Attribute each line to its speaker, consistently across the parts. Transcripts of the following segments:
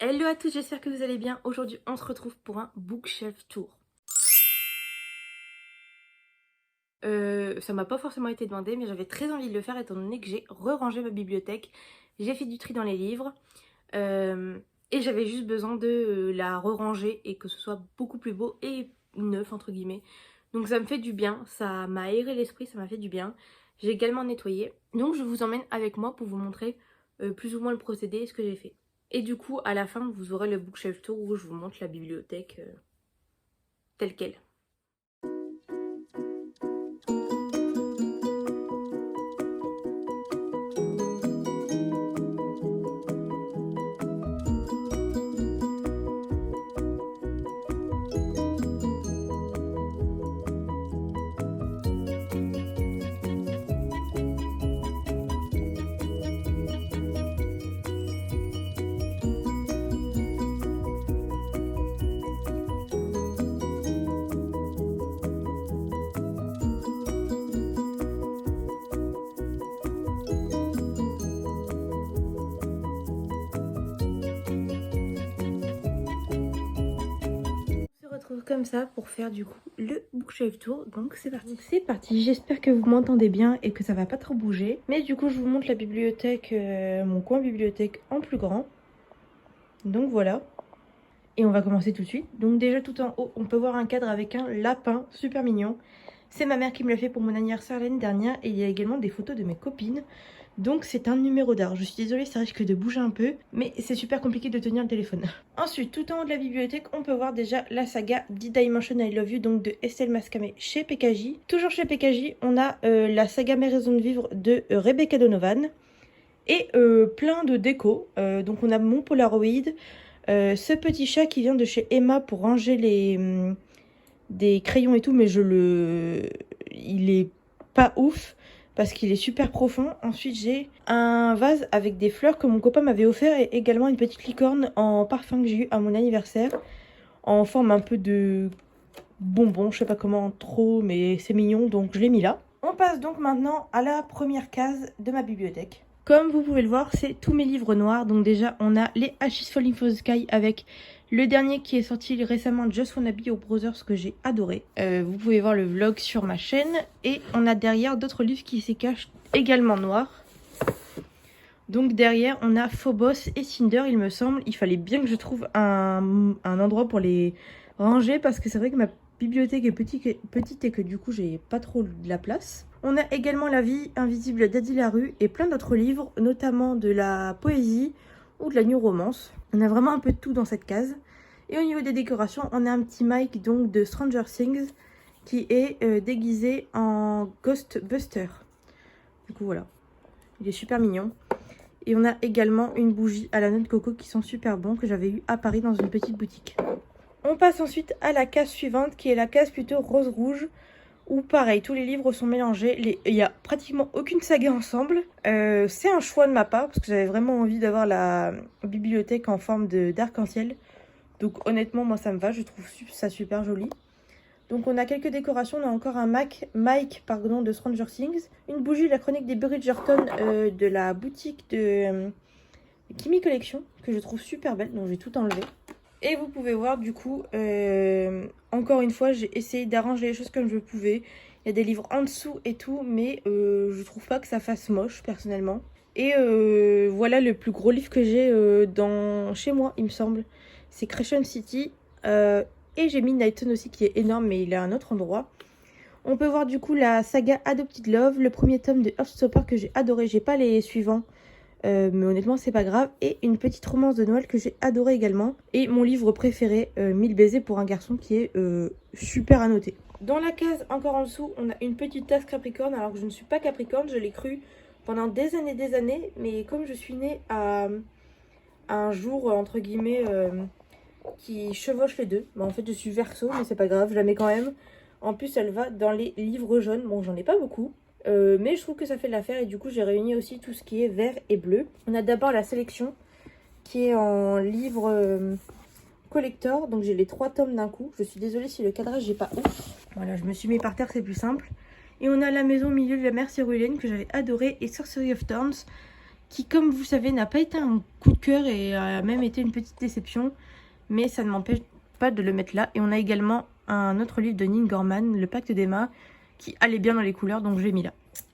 Speaker 1: Hello à tous, j'espère que vous allez bien. Aujourd'hui, on se retrouve pour un bookshelf tour. Ça m'a pas forcément été demandé, mais j'avais très envie de le faire étant donné que j'ai re-rangé ma bibliothèque. J'ai fait du tri dans les livres et j'avais juste besoin de la re-ranger et que ce soit beaucoup plus beau et neuf entre guillemets. Donc ça me fait du bien, ça m'a aéré l'esprit, ça m'a fait du bien. J'ai également nettoyé. Donc je vous emmène avec moi pour vous montrer plus ou moins le procédé et ce que j'ai fait. Et du coup, à la fin, vous aurez le bookshelf tour où je vous montre la bibliothèque telle qu'elle. On se retrouve comme ça pour faire du coup le bookshelf tour. Donc c'est parti. C'est parti, j'espère que vous m'entendez bien et que ça va pas trop bouger. Mais du coup je vous montre la bibliothèque, mon coin bibliothèque en plus grand. Donc voilà. Et on va commencer tout de suite. Donc déjà tout en haut, on peut voir un cadre avec un lapin super mignon. C'est ma mère qui me l'a fait pour mon anniversaire l'année dernière. Et il y a également des photos de mes copines. Donc c'est un numéro d'art. Je suis désolée, ça risque de bouger un peu, mais c'est super compliqué de tenir le téléphone. Ensuite, tout en haut de la bibliothèque, on peut voir déjà la saga D-Dimension I Love You, donc de Estelle Mascamé chez PKJ. Toujours chez PKJ, on a la saga Mes raisons de vivre de Rebecca Donovan. Et plein de déco. Donc on a mon Polaroid, ce petit chat qui vient de chez Emma pour ranger des crayons et tout, mais il est pas ouf parce qu'il est super profond. Ensuite, j'ai un vase avec des fleurs que mon copain m'avait offert et également une petite licorne en parfum que j'ai eu à mon anniversaire en forme un peu de bonbon, je sais pas comment trop, mais c'est mignon donc je l'ai mis là. On passe donc maintenant à la première case de ma bibliothèque. Comme vous pouvez le voir, c'est tous mes livres noirs. Donc déjà, on a les Ashes Falling for the Sky avec le dernier qui est sorti récemment, Just Wanna Be Your Brothers, que j'ai adoré. Vous pouvez voir le vlog sur ma chaîne. Et on a derrière d'autres livres qui s'y cachent également noirs. Donc derrière, on a Phobos et Cinder, il me semble. Il fallait bien que je trouve un endroit pour les ranger parce que c'est vrai que ma bibliothèque est petite et que du coup, j'ai pas trop de la place. On a également La vie invisible d'Adi Larue et plein d'autres livres, notamment de la poésie ou de la new romance. On a vraiment un peu de tout dans cette case. Et au niveau des décorations, on a un petit Mike donc de Stranger Things qui est déguisé en Ghostbuster. Du coup voilà, il est super mignon. Et on a également une bougie à la noix de coco qui sont super bons que j'avais eu à Paris dans une petite boutique. On passe ensuite à la case suivante qui est la case plutôt rose-rouge. Où pareil, tous les livres sont mélangés, il n'y a pratiquement aucune saga ensemble. C'est un choix de ma part parce que j'avais vraiment envie d'avoir la bibliothèque en forme d'arc-en-ciel. Donc honnêtement, moi ça me va, je trouve ça super joli. Donc on a quelques décorations, on a encore un Mike de Stranger Things. Une bougie, la chronique des Bridgerton de la boutique de Kimi Collection que je trouve super belle, donc j'ai tout enlevé. Et vous pouvez voir du coup, encore une fois, j'ai essayé d'arranger les choses comme je pouvais. Il y a des livres en dessous et tout, mais je trouve pas que ça fasse moche personnellement. Et voilà le plus gros livre que j'ai chez moi, il me semble. C'est Crescent City. Et j'ai mis Nighton aussi qui est énorme, mais il est à un autre endroit. On peut voir du coup la saga Adopted Love, le premier tome de Heartstopper que j'ai adoré. J'ai pas les suivants. Mais honnêtement c'est pas grave. Et une petite romance de Noël que j'ai adoré également. Et mon livre préféré, 1000 baisers pour un garçon, qui est super à noter. Dans la case encore en dessous, on a une petite tasse Capricorne. Alors que je ne suis pas Capricorne, je l'ai cru pendant des années. Mais comme je suis née à un jour entre guillemets qui chevauche les deux, bah en fait je suis Verseau, mais c'est pas grave, je la mets quand même. En plus elle va dans les livres jaunes. Bon, j'en ai pas beaucoup. Mais je trouve que ça fait de l'affaire et du coup j'ai réuni aussi tout ce qui est vert et bleu. On a d'abord la sélection qui est en livre collector, donc j'ai les 3 tomes d'un coup. Je suis désolée si le cadrage n'est pas ouf. Voilà, je me suis mis par terre, c'est plus simple. Et on a La maison au milieu de la mer Cyrulène que j'avais adoré et Sorcery of Thorns qui, comme vous savez, n'a pas été un coup de cœur et a même été une petite déception. Mais ça ne m'empêche pas de le mettre là. Et on a également un autre livre de Neil Gaiman, Le Pacte d'Emma, qui allait bien dans les couleurs, donc je l'ai mis là.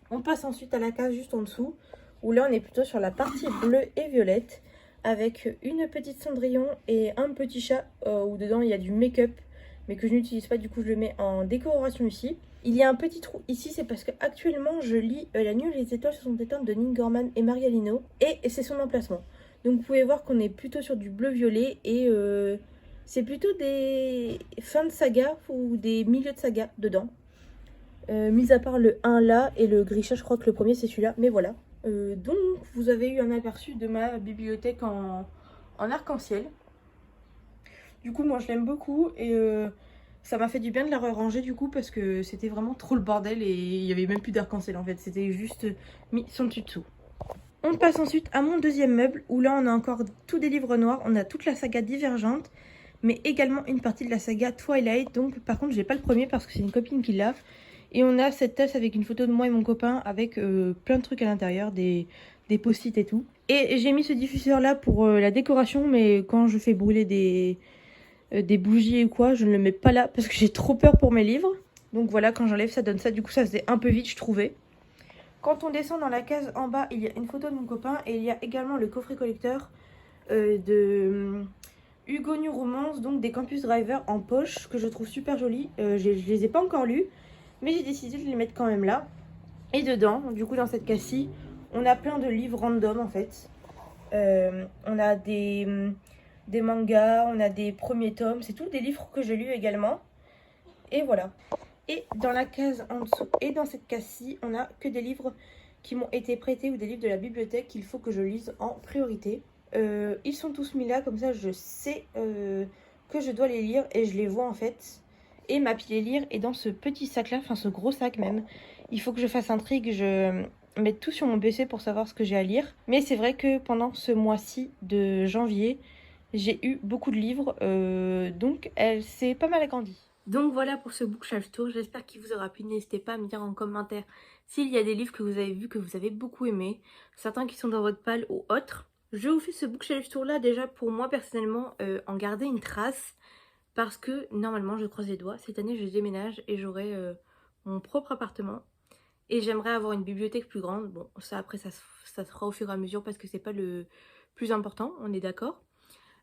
Speaker 1: On passe ensuite à la case juste en dessous, où là on est plutôt sur la partie bleue et violette, avec une petite Cendrillon et un petit chat, où dedans il y a du make-up, mais que je n'utilise pas, du coup je le mets en décoration ici. Il y a un petit trou ici, c'est parce que actuellement je lis La nuit où les étoiles se sont éteintes de Neil Gaiman et Maria Lino, et c'est son emplacement. Donc vous pouvez voir qu'on est plutôt sur du bleu-violet, et c'est plutôt des fins de saga ou des milieux de saga dedans. Mis à part le 1 là et le Grisha, je crois que le premier c'est celui-là, mais voilà. Donc vous avez eu un aperçu de ma bibliothèque en arc-en-ciel. Du coup moi je l'aime beaucoup et ça m'a fait du bien de la ranger du coup parce que c'était vraiment trop le bordel et il n'y avait même plus d'arc-en-ciel en fait, c'était juste mis son dessus dessous. On passe ensuite à mon deuxième meuble où là on a encore tous des livres noirs, on a toute la saga Divergente, mais également une partie de la saga Twilight. Donc par contre j'ai pas le premier parce que c'est une copine qui l'a. Et on a cette tasse avec une photo de moi et mon copain avec plein de trucs à l'intérieur, des post-it et tout. Et j'ai mis ce diffuseur là pour la décoration, mais quand je fais brûler des bougies ou quoi, je ne le mets pas là parce que j'ai trop peur pour mes livres. Donc voilà, quand j'enlève ça donne ça, du coup ça faisait un peu vite je trouvais. Quand on descend dans la case en bas, il y a une photo de mon copain et il y a également le coffret collecteur de Hugo New Romance, donc des Campus Driver en poche, que je trouve super joli. Je les ai pas encore lus, mais j'ai décidé de les mettre quand même là. Et dedans, du coup dans cette case-ci, on a plein de livres random en fait. On a des mangas, on a des premiers tomes, c'est tous des livres que j'ai lus également. Et voilà. Et dans la case en dessous et dans cette case-ci, on a que des livres qui m'ont été prêtés ou des livres de la bibliothèque qu'il faut que je lise en priorité. Ils sont tous mis là, comme ça je sais que je dois les lire et je les vois en fait. Et ma pile à lire est dans ce petit sac là, enfin ce gros sac même. Il faut que je fasse un tri, que je mette tout sur mon PC pour savoir ce que j'ai à lire. Mais c'est vrai que pendant ce mois-ci de janvier, j'ai eu beaucoup de livres, donc elle s'est pas mal agrandie. Donc voilà pour ce bookshelf tour, j'espère qu'il vous aura plu. N'hésitez pas à me dire en commentaire s'il y a des livres que vous avez vus, que vous avez beaucoup aimés, certains qui sont dans votre palle ou autres. Je vous fais ce bookshelf tour là déjà pour moi personnellement en garder une trace, parce que normalement je croise les doigts, cette année je déménage et j'aurai mon propre appartement. Et j'aimerais avoir une bibliothèque plus grande. Bon, ça après ça se fera au fur et à mesure parce que c'est pas le plus important, on est d'accord.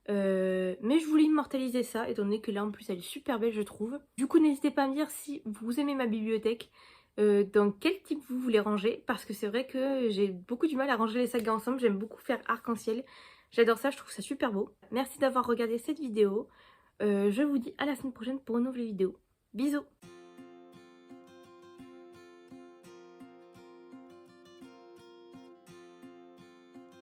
Speaker 1: Mais je voulais immortaliser ça, étant donné que là en plus elle est super belle je trouve. Du coup n'hésitez pas à me dire si vous aimez ma bibliothèque, dans quel type vous voulez ranger, parce que c'est vrai que j'ai beaucoup du mal à ranger les sagas ensemble, j'aime beaucoup faire arc-en-ciel, j'adore ça, je trouve ça super beau. Merci d'avoir regardé cette vidéo, je vous dis à la semaine prochaine pour une nouvelle vidéo. Bisous.